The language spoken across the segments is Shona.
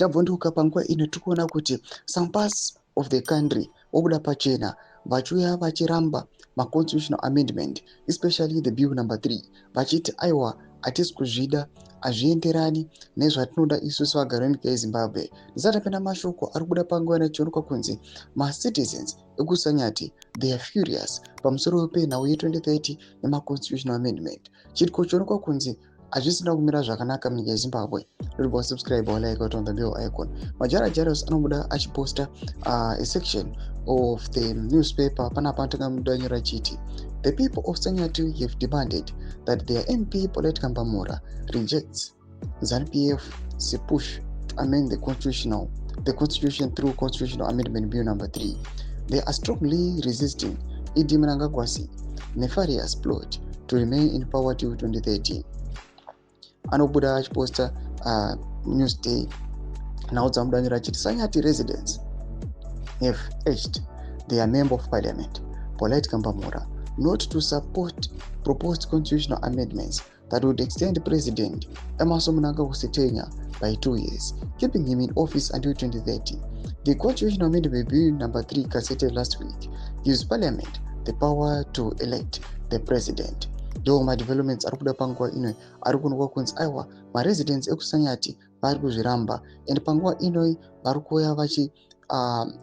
chabvunduka panguva ino tikuona kuti some parts of the country vobuda pachena vachiuya vachiramba maconstitutional amendment, especially the bill number 3 vachiti aiwa hatisi kuzvida, hazvienderani nezvatinoda isusu vagari venyika yeZimbabwe. Ndisati tapinda mashoko ari kubuda panguva ino chionekwa kunzi macitizens ekusanyati they are furious pamusoro penhau ye2030 nemaconstitutional amendment. Chitiko chionekwa kunzi hazvisina kumira zvakanaka munyika yeZimbabwe. Don't subscribe or like on the bell icon. Majara Jaros anobuda achiposta a section of the newspaper panapa takamudanyira chiti the people of Sanyatu have demanded that their MP Paulette Kambamura rejects ZANU-PF's push to amend the constitution through constitutional amendment bill number 3. They are strongly resisting Idi Mnangagwa's nefarious plot to remain in power till 2030. Anobuda achiposta Newsday now dzamudanyira chiti Sanyati residents have urged their member of parliament Paulette Kambamura not to support proposed constitutional amendments that would extend President Emmerson Mnangagwa's tenure by 2 years, keeping him in office until 2030. The constitutional amendment bill number 3 casted last week gives parliament the power to elect the president. Doma developments ari kuda panguva ino ari kuonekwa kunzi aiwa maresidents ekusanyati vari kuzviramba and panguva inoi vari kuuya vachi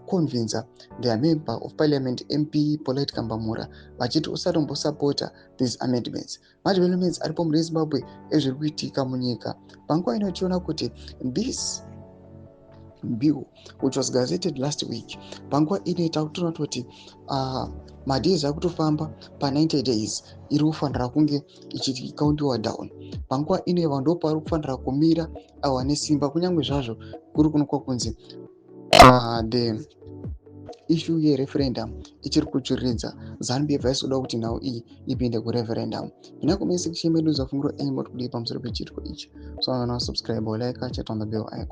convince their member of parliament MP Paulette Kambamura vachiti usatombosapota these amendments. Madevelopments aripo muri Zimbabwe ezviri kuitika munyika. Panguva ino tichiona kuti this bill which was gazetted last week panguva ino takutoona kuti madays ari kutofamba pa90 days iri kufanira kunge ichikauntiwa down. Panguva ino vanhu ndopari kufanira kumira wane simba kunyange zvazvo kuri kunokwa kunzi the issue yereferendum ichiri kuchuridza. ZANU-PF vaisuda kuti nhau iyi ipinde kureferendum. Zvinakomese kuchemedza funguro enyu moti kudii pamusoro pechitiko ichi. So now subscribe or like chat on the bell icon.